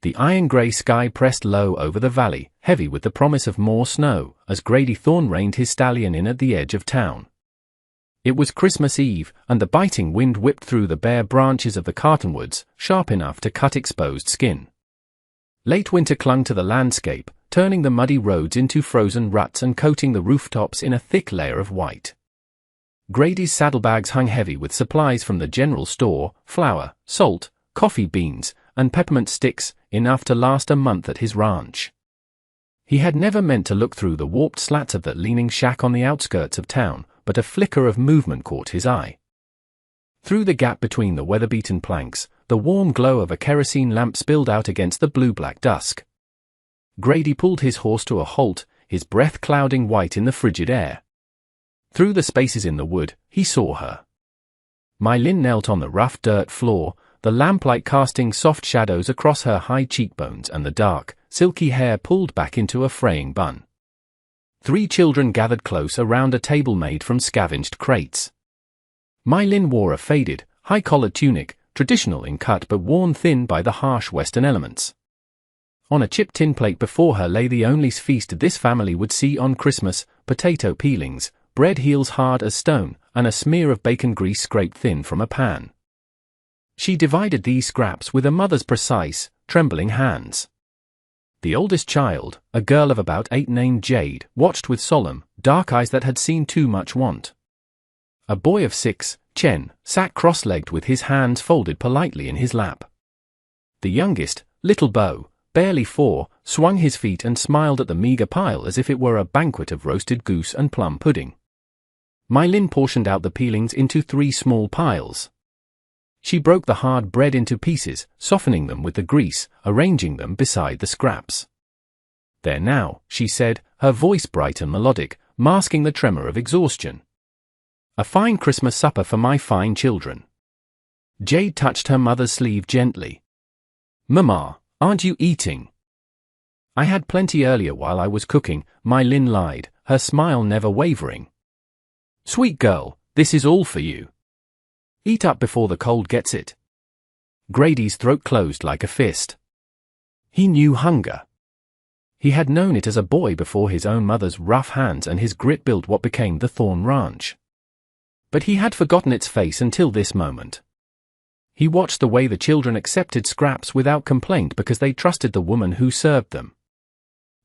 The iron-grey sky pressed low over the valley, heavy with the promise of more snow, as Grady Thorne reined his stallion in at the edge of town. It was Christmas Eve, and the biting wind whipped through the bare branches of the cottonwoods, sharp enough to cut exposed skin. Late winter clung to the landscape, turning the muddy roads into frozen ruts and coating the rooftops in a thick layer of white. Grady's saddlebags hung heavy with supplies from the general store, flour, salt, coffee beans, and peppermint sticks, enough to last a month at his ranch. He had never meant to look through the warped slats of that leaning shack on the outskirts of town, but a flicker of movement caught his eye. Through the gap between the weather-beaten planks, the warm glow of a kerosene lamp spilled out against the blue-black dusk. Grady pulled his horse to a halt, his breath clouding white in the frigid air. Through the spaces in the wood, he saw her. My Lin knelt on the rough dirt floor, the lamplight casting soft shadows across her high cheekbones and the dark, silky hair pulled back into a fraying bun. 3 children gathered close around a table made from scavenged crates. My Lin wore a faded, high-collared tunic, traditional in cut but worn thin by the harsh Western elements. On a chipped tin plate before her lay the only feast this family would see on Christmas: potato peelings, bread heels hard as stone, and a smear of bacon grease scraped thin from a pan. She divided these scraps with a mother's precise, trembling hands. The oldest child, a girl of about 8 named Jade, watched with solemn, dark eyes that had seen too much want. A boy of 6, Chen, sat cross-legged with his hands folded politely in his lap. The youngest, little Bo, barely 4, swung his feet and smiled at the meager pile as if it were a banquet of roasted goose and plum pudding. My Lin portioned out the peelings into 3 small piles. She broke the hard bread into pieces, softening them with the grease, arranging them beside the scraps. "There now," she said, her voice bright and melodic, masking the tremor of exhaustion. "A fine Christmas supper for my fine children." Jade touched her mother's sleeve gently. "Mama, aren't you eating?" "I had plenty earlier while I was cooking," My Lin lied, her smile never wavering. "Sweet girl, this is all for you. Eat up before the cold gets it." Grady's throat closed like a fist. He knew hunger. He had known it as a boy before his own mother's rough hands and his grit built what became the Thorne Ranch. But he had forgotten its face until this moment. He watched the way the children accepted scraps without complaint because they trusted the woman who served them.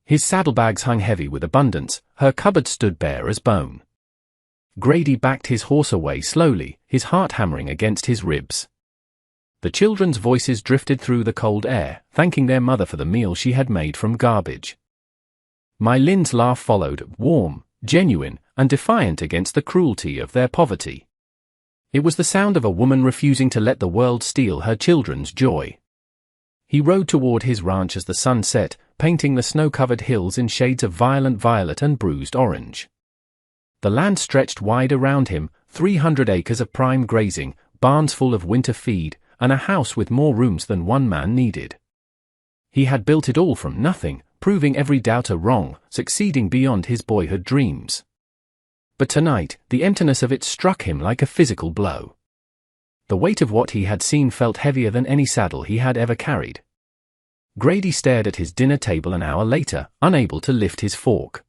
His saddlebags hung heavy with abundance, her cupboard stood bare as bone. Grady backed his horse away slowly, his heart hammering against his ribs. The children's voices drifted through the cold air, thanking their mother for the meal she had made from garbage. My Lin's laugh followed, warm, genuine, and defiant against the cruelty of their poverty. It was the sound of a woman refusing to let the world steal her children's joy. He rode toward his ranch as the sun set, painting the snow-covered hills in shades of violent violet and bruised orange. The land stretched wide around him, 300 acres of prime grazing, barns full of winter feed, and a house with more rooms than one man needed. He had built it all from nothing, proving every doubter wrong, succeeding beyond his boyhood dreams. But tonight, the emptiness of it struck him like a physical blow. The weight of what he had seen felt heavier than any saddle he had ever carried. Grady stared at his dinner table an hour later, unable to lift his fork.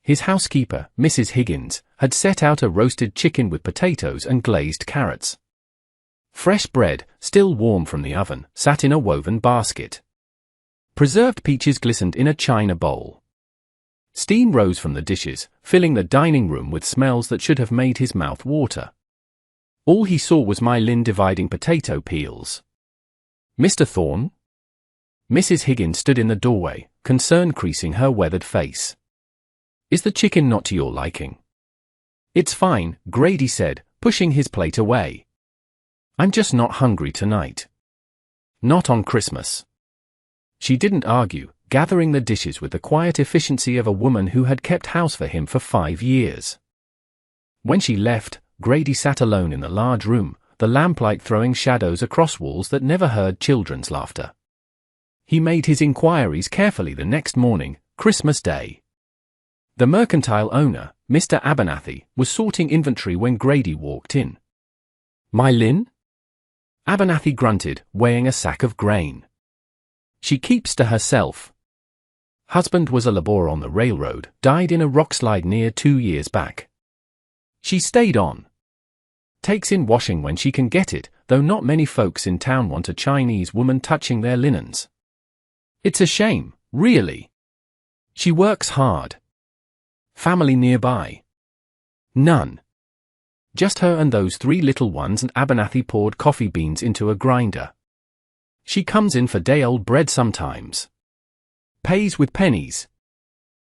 His housekeeper, Mrs. Higgins, had set out a roasted chicken with potatoes and glazed carrots. Fresh bread, still warm from the oven, sat in a woven basket. Preserved peaches glistened in a china bowl. Steam rose from the dishes, filling the dining room with smells that should have made his mouth water. All he saw was My Lin dividing potato peels. "Mr. Thorne?" Mrs. Higgins stood in the doorway, concern creasing her weathered face. "Is the chicken not to your liking?" "It's fine," Grady said, pushing his plate away. "I'm just not hungry tonight." "Not on Christmas." She didn't argue, gathering the dishes with the quiet efficiency of a woman who had kept house for him for 5 years. When she left, Grady sat alone in the large room, the lamplight throwing shadows across walls that never heard children's laughter. He made his inquiries carefully the next morning, Christmas Day. The mercantile owner, Mr. Abernathy, was sorting inventory when Grady walked in. "My Lin?" Abernathy grunted, weighing a sack of grain. She keeps to herself. Husband was a laborer on the railroad, died in a rockslide near 2 years back. She stayed on. Takes in washing when she can get it, though not many folks in town want a Chinese woman touching their linens. It's a shame, really. She works hard. Family nearby? None. Just her and those 3 little ones, and Abernathy poured coffee beans into a grinder. She comes in for day-old bread sometimes. Pays with pennies.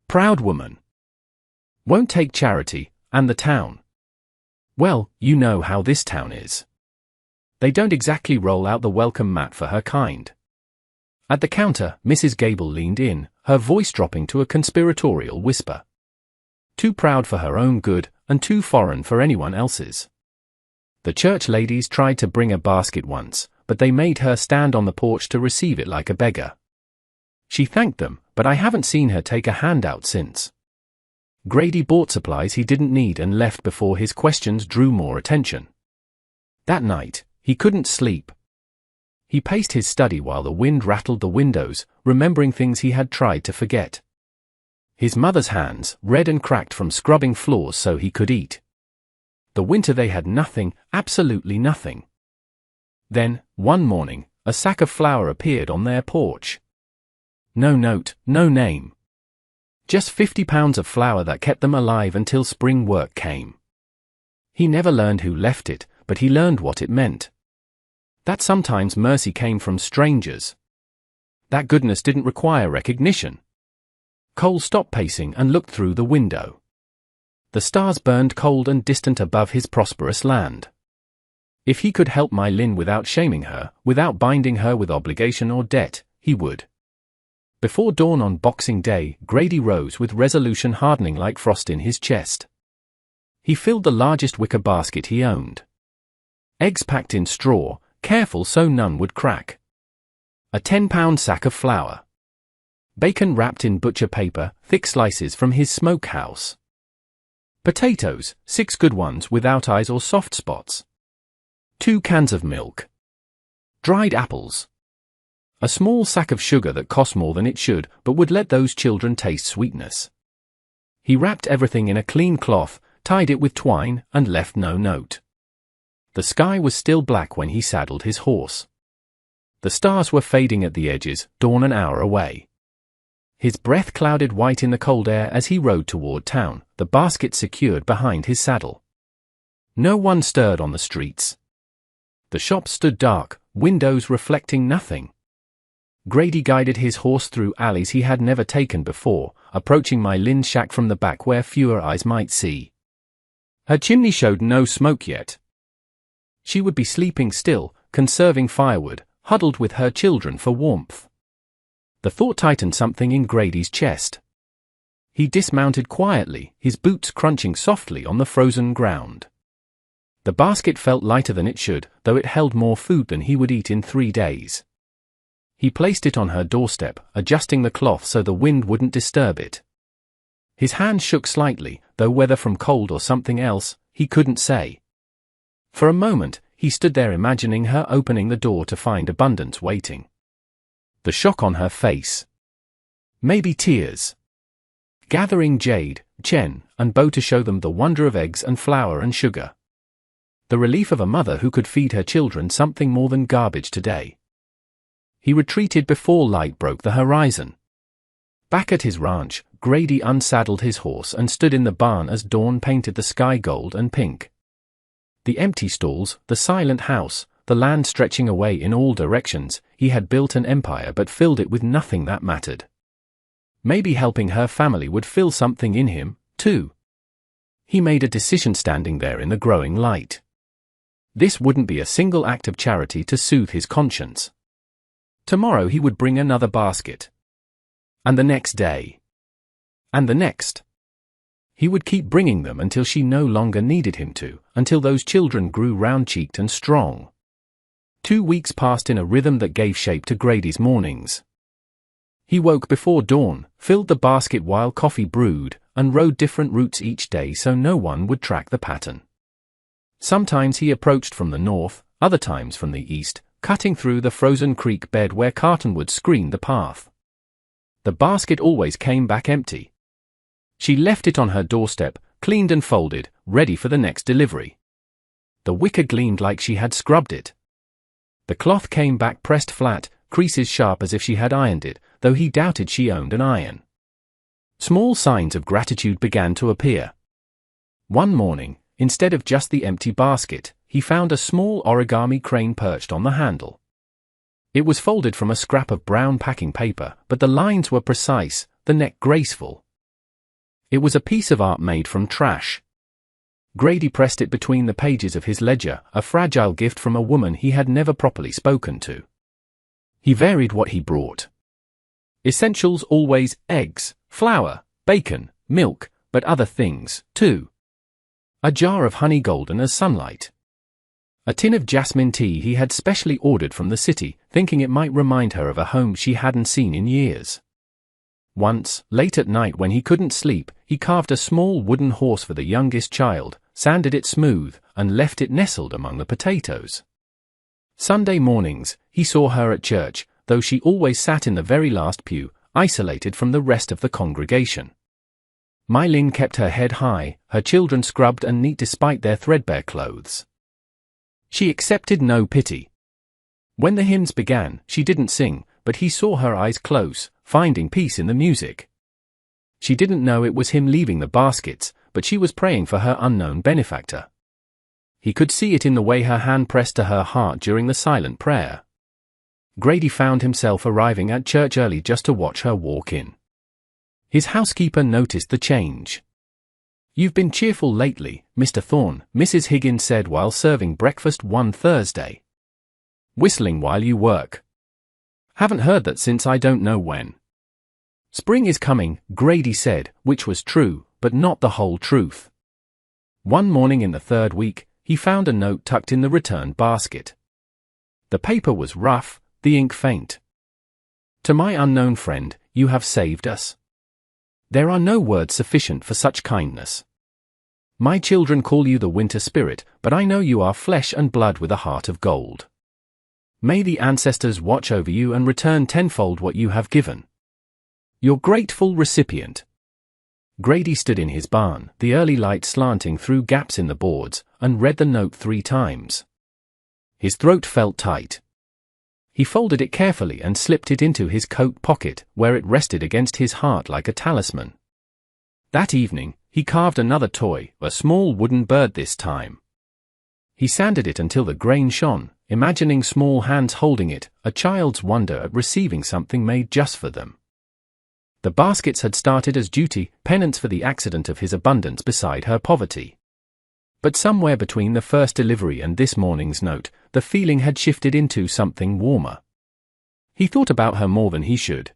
Proud woman. Won't take charity, and the town. Well, you know how this town is. They don't exactly roll out the welcome mat for her kind. At the counter, Mrs. Gable leaned in, her voice dropping to a conspiratorial whisper. Too proud for her own good, and too foreign for anyone else's. The church ladies tried to bring a basket once, but they made her stand on the porch to receive it like a beggar. She thanked them, but I haven't seen her take a handout since. Grady bought supplies he didn't need and left before his questions drew more attention. That night, he couldn't sleep. He paced his study while the wind rattled the windows, remembering things he had tried to forget. His mother's hands, red and cracked from scrubbing floors so he could eat. The winter they had nothing, absolutely nothing. Then, one morning, a sack of flour appeared on their porch. No note, no name. Just 50 pounds of flour that kept them alive until spring work came. He never learned who left it, but he learned what it meant. That sometimes mercy came from strangers. That goodness didn't require recognition. Cole stopped pacing and looked through the window. The stars burned cold and distant above his prosperous land. If he could help my Lynn without shaming her, without binding her with obligation or debt, he would. Before dawn on Boxing Day, Grady rose with resolution hardening like frost in his chest. He filled the largest wicker basket he owned. Eggs packed in straw, careful so none would crack. A 10-pound sack of flour. Bacon wrapped in butcher paper, thick slices from his smokehouse. Potatoes, 6 good ones without eyes or soft spots. 2 cans of milk. Dried apples. A small sack of sugar that cost more than it should, but would let those children taste sweetness. He wrapped everything in a clean cloth, tied it with twine, and left no note. The sky was still black when he saddled his horse. The stars were fading at the edges, dawn an hour away. His breath clouded white in the cold air as he rode toward town, the basket secured behind his saddle. No one stirred on the streets. The shops stood dark, windows reflecting nothing. Grady guided his horse through alleys he had never taken before, approaching my Lynn's shack from the back where fewer eyes might see. Her chimney showed no smoke yet. She would be sleeping still, conserving firewood, huddled with her children for warmth. The thought tightened something in Grady's chest. He dismounted quietly, his boots crunching softly on the frozen ground. The basket felt lighter than it should, though it held more food than he would eat in 3 days. He placed it on her doorstep, adjusting the cloth so the wind wouldn't disturb it. His hand shook slightly, though whether from cold or something else, he couldn't say. For a moment, he stood there imagining her opening the door to find abundance waiting. The shock on her face. Maybe tears. Gathering Jade, Chen, and Bo to show them the wonder of eggs and flour and sugar. The relief of a mother who could feed her children something more than garbage today. He retreated before light broke the horizon. Back at his ranch, Grady unsaddled his horse and stood in the barn as dawn painted the sky gold and pink. The empty stalls, the silent house, the land stretching away in all directions, he had built an empire but filled it with nothing that mattered. Maybe helping her family would fill something in him, too. He made a decision standing there in the growing light. This wouldn't be a single act of charity to soothe his conscience. Tomorrow he would bring another basket. And the next day. And the next. He would keep bringing them until she no longer needed him to, until those children grew round-cheeked and strong. 2 weeks passed in a rhythm that gave shape to Grady's mornings. He woke before dawn, filled the basket while coffee brewed, and rode different routes each day so no one would track the pattern. Sometimes he approached from the north, other times from the east, cutting through the frozen creek bed where cottonwood screened the path. The basket always came back empty. She left it on her doorstep, cleaned and folded, ready for the next delivery. The wicker gleamed like she had scrubbed it. The cloth came back pressed flat, creases sharp as if she had ironed it, though he doubted she owned an iron. Small signs of gratitude began to appear. One morning, instead of just the empty basket, he found a small origami crane perched on the handle. It was folded from a scrap of brown packing paper, but the lines were precise, the neck graceful. It was a piece of art made from trash. Grady pressed it between the pages of his ledger, a fragile gift from a woman he had never properly spoken to. He varied what he brought. Essentials always: eggs, flour, bacon, milk, but other things, too. A jar of honey golden as sunlight. A tin of jasmine tea he had specially ordered from the city, thinking it might remind her of a home she hadn't seen in years. Once, late at night when he couldn't sleep, he carved a small wooden horse for the youngest child, sanded it smooth, and left it nestled among the potatoes. Sunday mornings, he saw her at church, though she always sat in the very last pew, isolated from the rest of the congregation. Mylin kept her head high, her children scrubbed and neat despite their threadbare clothes. She accepted no pity. When the hymns began, she didn't sing, but he saw her eyes close, finding peace in the music. She didn't know it was him leaving the baskets, but she was praying for her unknown benefactor. He could see it in the way her hand pressed to her heart during the silent prayer. Grady found himself arriving at church early just to watch her walk in. His housekeeper noticed the change. "You've been cheerful lately, Mr. Thorne," Mrs. Higgins said while serving breakfast one Thursday. "Whistling while you work. Haven't heard that since I don't know when." "Spring is coming," Grady said, which was true, but not the whole truth. One morning in the third week, he found a note tucked in the returned basket. The paper was rough, the ink faint. "To my unknown friend, you have saved us. There are no words sufficient for such kindness. My children call you the winter spirit, but I know you are flesh and blood with a heart of gold. May the ancestors watch over you and return tenfold what you have given. Your grateful recipient." Grady stood in his barn, the early light slanting through gaps in the boards, and read the note 3 times. His throat felt tight. He folded it carefully and slipped it into his coat pocket, where it rested against his heart like a talisman. That evening, he carved another toy, a small wooden bird this time. He sanded it until the grain shone, imagining small hands holding it, a child's wonder at receiving something made just for them. The baskets had started as duty, penance for the accident of his abundance beside her poverty. But somewhere between the first delivery and this morning's note, the feeling had shifted into something warmer. He thought about her more than he should.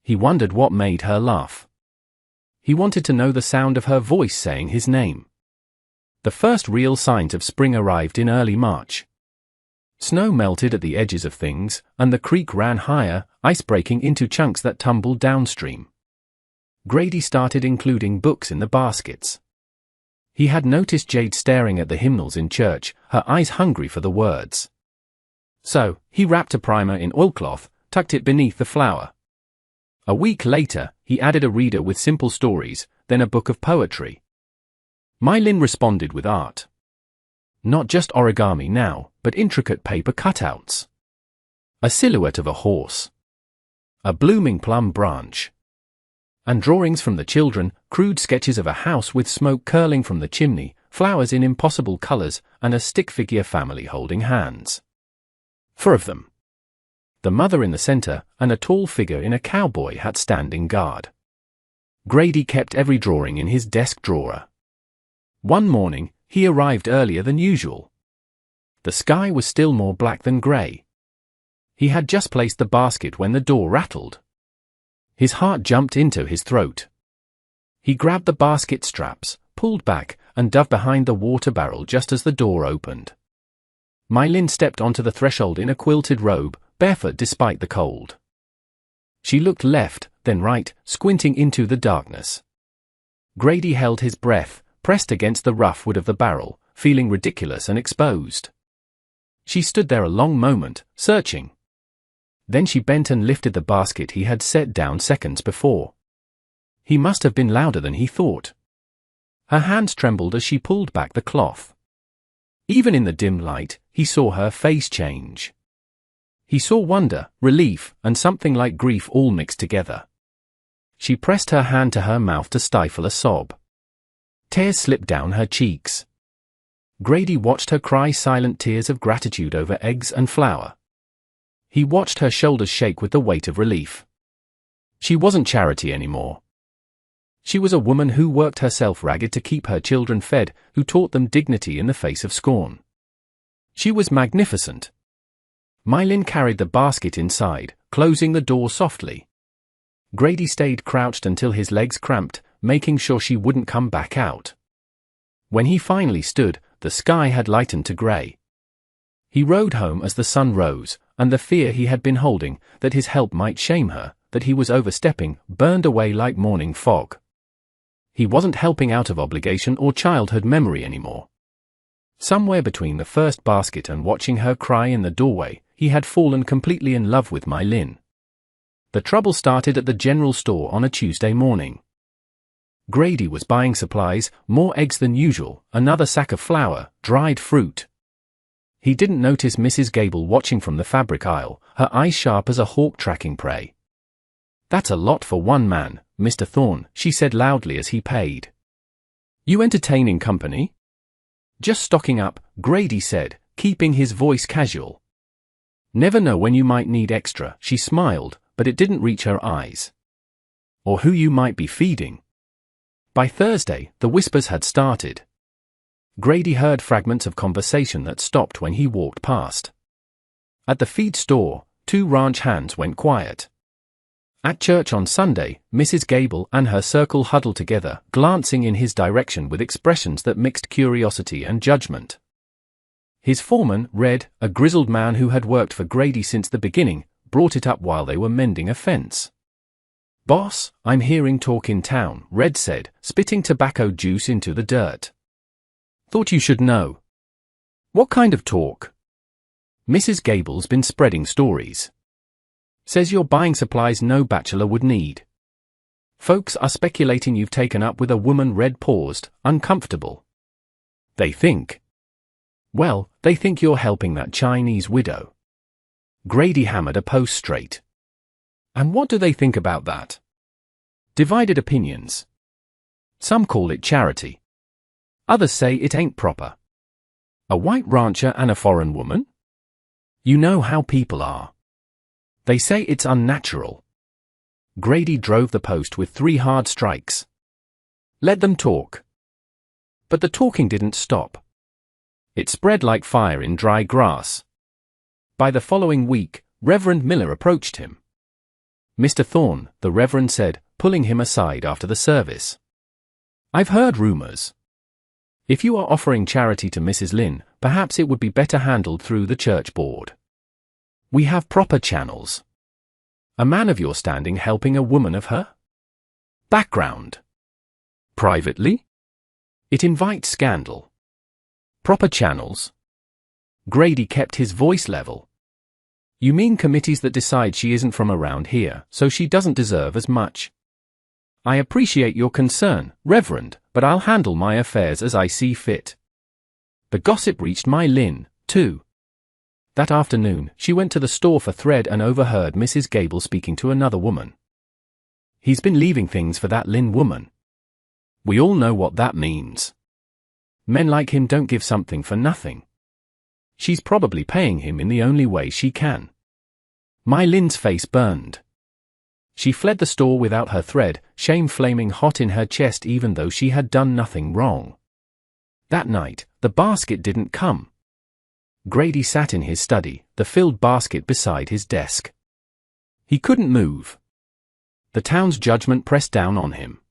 He wondered what made her laugh. He wanted to know the sound of her voice saying his name. The first real signs of spring arrived in early March. Snow melted at the edges of things, and the creek ran higher, ice breaking into chunks that tumbled downstream. Grady started including books in the baskets. He had noticed Jade staring at the hymnals in church, her eyes hungry for the words. So, he wrapped a primer in oilcloth, tucked it beneath the flower. A week later, he added a reader with simple stories, then a book of poetry. Mylin responded with art. Not just origami now, but intricate paper cutouts. A silhouette of a horse. A blooming plum branch. And drawings from the children, crude sketches of a house with smoke curling from the chimney, flowers in impossible colors, and a stick figure family holding hands. 4 of them. The mother in the center, and a tall figure in a cowboy hat standing guard. Grady kept every drawing in his desk drawer. One morning, he arrived earlier than usual. The sky was still more black than gray. He had just placed the basket when the door rattled. His heart jumped into his throat. He grabbed the basket straps, pulled back, and dove behind the water barrel just as the door opened. Mylin stepped onto the threshold in a quilted robe, barefoot despite the cold. She looked left, then right, squinting into the darkness. Grady held his breath, pressed against the rough wood of the barrel, feeling ridiculous and exposed. She stood there a long moment, searching. Then she bent and lifted the basket he had set down seconds before. He must have been louder than he thought. Her hands trembled as she pulled back the cloth. Even in the dim light, he saw her face change. He saw wonder, relief, and something like grief all mixed together. She pressed her hand to her mouth to stifle a sob. Tears slipped down her cheeks. Grady watched her cry silent tears of gratitude over eggs and flour. He watched her shoulders shake with the weight of relief. She wasn't Charity anymore. She was a woman who worked herself ragged to keep her children fed, who taught them dignity in the face of scorn. She was magnificent. Mylin carried the basket inside, closing the door softly. Grady stayed crouched until his legs cramped, making sure she wouldn't come back out. When he finally stood, the sky had lightened to grey. He rode home as the sun rose, and the fear he had been holding, that his help might shame her, that he was overstepping, burned away like morning fog. He wasn't helping out of obligation or childhood memory anymore. Somewhere between the first basket and watching her cry in the doorway, he had fallen completely in love with Mylin. The trouble started at the general store on a Tuesday morning. Grady was buying supplies, more eggs than usual, another sack of flour, dried fruit. He didn't notice Mrs. Gable watching from the fabric aisle, her eyes sharp as a hawk tracking prey. "That's a lot for one man, Mr. Thorne," she said loudly as he paid. "You entertaining company?" "Just stocking up," Grady said, keeping his voice casual. "Never know when you might need extra," she smiled, but it didn't reach her eyes. "Or who you might be feeding." By Thursday, the whispers had started. Grady heard fragments of conversation that stopped when he walked past. At the feed store, 2 ranch hands went quiet. At church on Sunday, Mrs. Gable and her circle huddled together, glancing in his direction with expressions that mixed curiosity and judgment. His foreman, Red, a grizzled man who had worked for Grady since the beginning, brought it up while they were mending a fence. "Boss, I'm hearing talk in town," Red said, spitting tobacco juice into the dirt. "Thought you should know." "What kind of talk?" "Mrs. Gable's been spreading stories. Says you're buying supplies no bachelor would need. Folks are speculating you've taken up with a woman." Red paused, uncomfortable. "They think." "Well, they think you're helping that Chinese widow." Grady hammered a post straight. "And what do they think about that?" "Divided opinions. Some call it charity. Others say it ain't proper. A white rancher and a foreign woman? You know how people are. They say it's unnatural." Grady drove the post with 3 hard strikes. "Let them talk." But the talking didn't stop. It spread like fire in dry grass. By the following week, Reverend Miller approached him. "Mr. Thorne," the Reverend said, pulling him aside after the service. "I've heard rumors. If you are offering charity to Mrs. Lynn, perhaps it would be better handled through the church board. We have proper channels. A man of your standing helping a woman of her background privately? It invites scandal. Proper channels." Grady kept his voice level. "You mean committees that decide she isn't from around here, so she doesn't deserve as much? I appreciate your concern, Reverend, but I'll handle my affairs as I see fit." The gossip reached Mylin, too. That afternoon, she went to the store for thread and overheard Mrs. Gable speaking to another woman. "He's been leaving things for that Lynn woman. We all know what that means. Men like him don't give something for nothing. She's probably paying him in the only way she can." Mylin's face burned. She fled the store without her thread, shame flaming hot in her chest even though she had done nothing wrong. That night, the basket didn't come. Grady sat in his study, the filled basket beside his desk. He couldn't move. The town's judgment pressed down on him.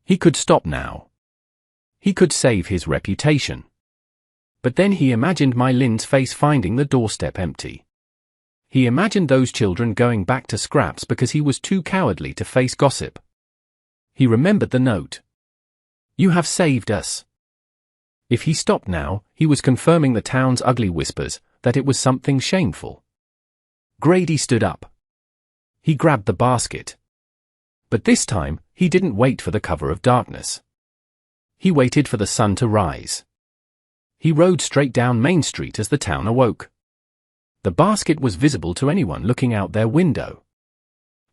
He could stop now. He could save his reputation. But then he imagined Mylin's face finding the doorstep empty. He imagined those children going back to scraps because he was too cowardly to face gossip. He remembered the note. "You have saved us." If he stopped now, he was confirming the town's ugly whispers, that it was something shameful. Grady stood up. He grabbed the basket. But this time, he didn't wait for the cover of darkness. He waited for the sun to rise. He rode straight down Main Street as the town awoke. The basket was visible to anyone looking out their window.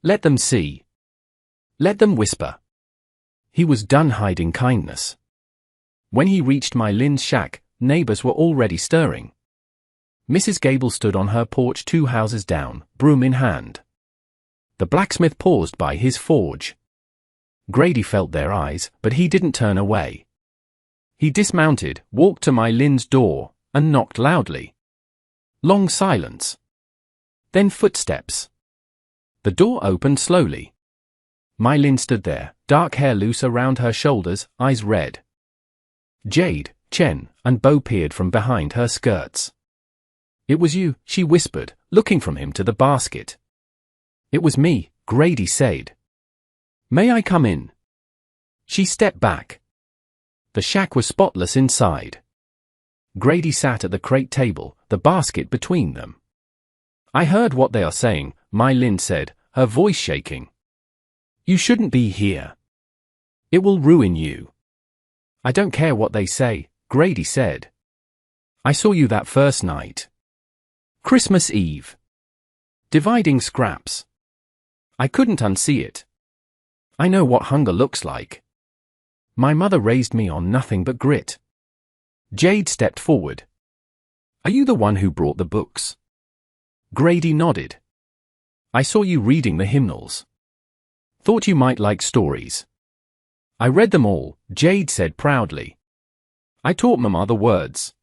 Let them see. Let them whisper. He was done hiding kindness. When he reached my Lynn's shack, neighbors were already stirring. Mrs. Gable stood on her porch 2 houses down, broom in hand. The blacksmith paused by his forge. Grady felt their eyes, but he didn't turn away. He dismounted, walked to my Lynn's door, and knocked loudly. Long silence. Then footsteps. The door opened slowly. My Lynn stood there, dark hair loose around her shoulders, eyes red. Jade, Chen, and Bo peered from behind her skirts. "It was you," she whispered, looking from him to the basket. "It was me," Grady said. "May I come in?" She stepped back. The shack was spotless inside. Grady sat at the crate table, the basket between them. "I heard what they are saying," my Lynn said, her voice shaking. "You shouldn't be here. It will ruin you." "I don't care what they say," Grady said. "I saw you that first night. Christmas Eve. Dividing scraps. I couldn't unsee it. I know what hunger looks like. My mother raised me on nothing but grit." Jade stepped forward. "Are you the one who brought the books?" Grady nodded. "I saw you reading the hymnals. Thought you might like stories." "I read them all," Jade said proudly. "I taught Mama the words."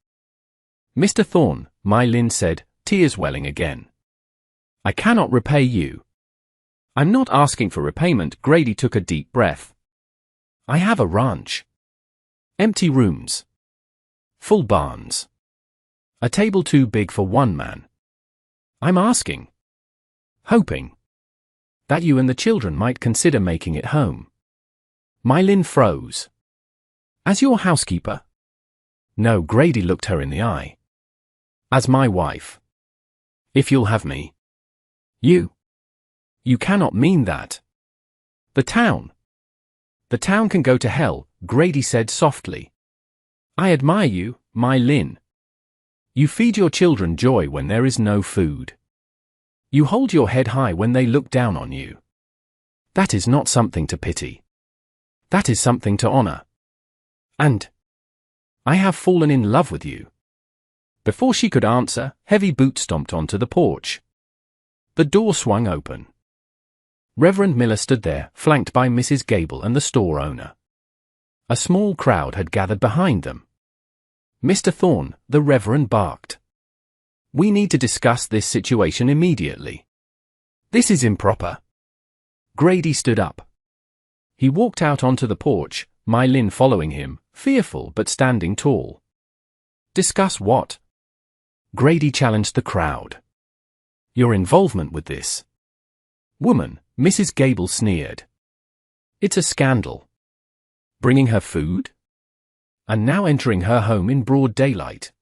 "Mr. Thorne," my Lynn said, tears welling again. "I cannot repay you." "I'm not asking for repayment," Grady took a deep breath. "I have a ranch. Empty rooms. Full barns. A table too big for one man. I'm asking, hoping, that you and the children might consider making it home." My Lynn froze. "As your housekeeper?" "No," Grady looked her in the eye. "As my wife. If you'll have me." You cannot mean that." The town can go to hell," Grady said softly. "I admire you, my Lynn. You feed your children joy when there is no food. You hold your head high when they look down on you. That is not something to pity. That is something to honor. And I have fallen in love with you." Before she could answer, heavy boots stomped onto the porch. The door swung open. Reverend Miller stood there, flanked by Mrs. Gable and the store owner. A small crowd had gathered behind them. "Mr. Thorne," the Reverend barked. "We need to discuss this situation immediately. This is improper." Grady stood up. He walked out onto the porch, my Lynn following him, fearful but standing tall. "Discuss what?" Grady challenged the crowd. "Your involvement with this woman," Mrs. Gable sneered. "It's a scandal. Bringing her food? And now entering her home in broad daylight.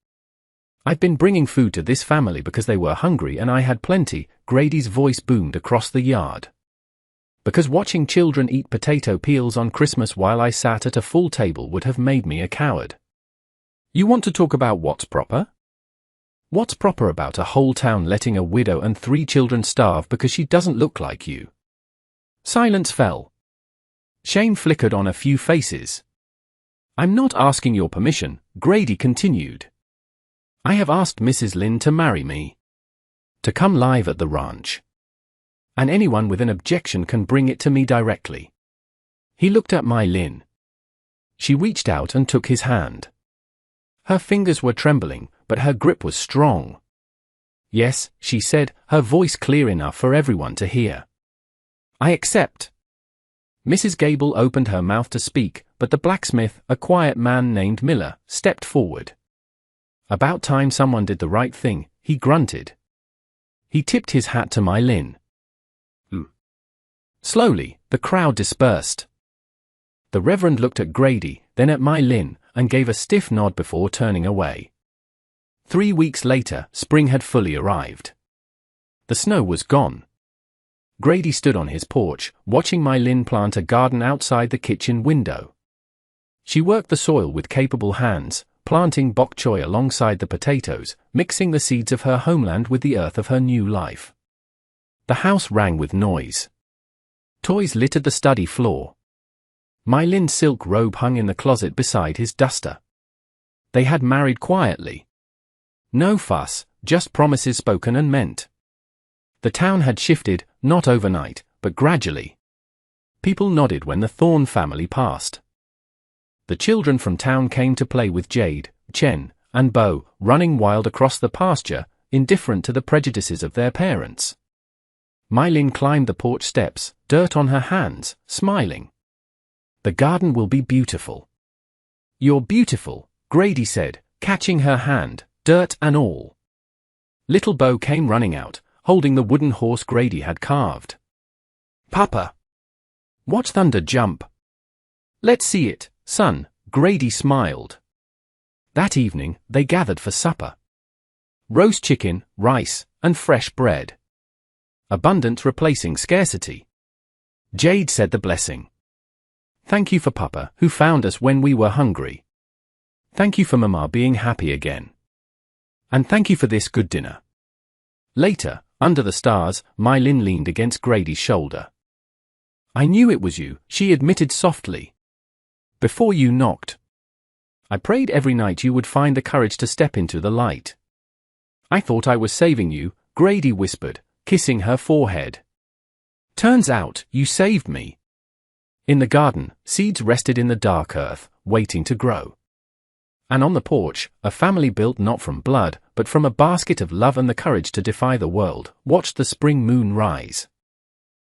I've been bringing food to this family because they were hungry and I had plenty," Grady's voice boomed across the yard. "Because watching children eat potato peels on Christmas while I sat at a full table would have made me a coward." "You want to talk about what's proper? What's proper about a whole town letting a widow and 3 children starve because she doesn't look like you?" Silence fell. Shame flickered on a few faces. "I'm not asking your permission," Grady continued. "I have asked Mrs. Lynn to marry me. To come live at the ranch. And anyone with an objection can bring it to me directly." He looked at my Lynn. She reached out and took his hand. Her fingers were trembling, but her grip was strong. "Yes," she said, her voice clear enough for everyone to hear. "I accept." Mrs. Gable opened her mouth to speak, but the blacksmith, a quiet man named Miller, stepped forward. "About time someone did the right thing," he grunted. He tipped his hat to my Lynn. Slowly, the crowd dispersed. The Reverend looked at Grady, then at my Lynn, and gave a stiff nod before turning away. 3 weeks later, spring had fully arrived. The snow was gone. Grady stood on his porch, watching My Lin plant a garden outside the kitchen window. She worked the soil with capable hands, planting bok choy alongside the potatoes, mixing the seeds of her homeland with the earth of her new life. The house rang with noise. Toys littered the study floor. My Lin's silk robe hung in the closet beside his duster. They had married quietly. No fuss, just promises spoken and meant. The town had shifted, not overnight, but gradually. People nodded when the Thorne family passed. The children from town came to play with Jade, Chen, and Bo, running wild across the pasture, indifferent to the prejudices of their parents. My Lin climbed the porch steps, dirt on her hands, smiling. The garden will be beautiful. You're beautiful, Grady said, catching her hand, dirt and all. Little Bo came running out, holding the wooden horse Grady had carved. Papa! Watch thunder jump. Let's see it, son, Grady smiled. That evening, they gathered for supper. Roast chicken, rice, and fresh bread. Abundance replacing scarcity. Jade said the blessing. Thank you for Papa, who found us when we were hungry. Thank you for Mama being happy again. And thank you for this good dinner. Later, under the stars, My Lin leaned against Grady's shoulder. I knew it was you, she admitted softly. Before you knocked. I prayed every night you would find the courage to step into the light. I thought I was saving you, Grady whispered, kissing her forehead. Turns out, you saved me. In the garden, seeds rested in the dark earth, waiting to grow. And on the porch, a family built not from blood, but from a basket of love and the courage to defy the world, watched the spring moon rise.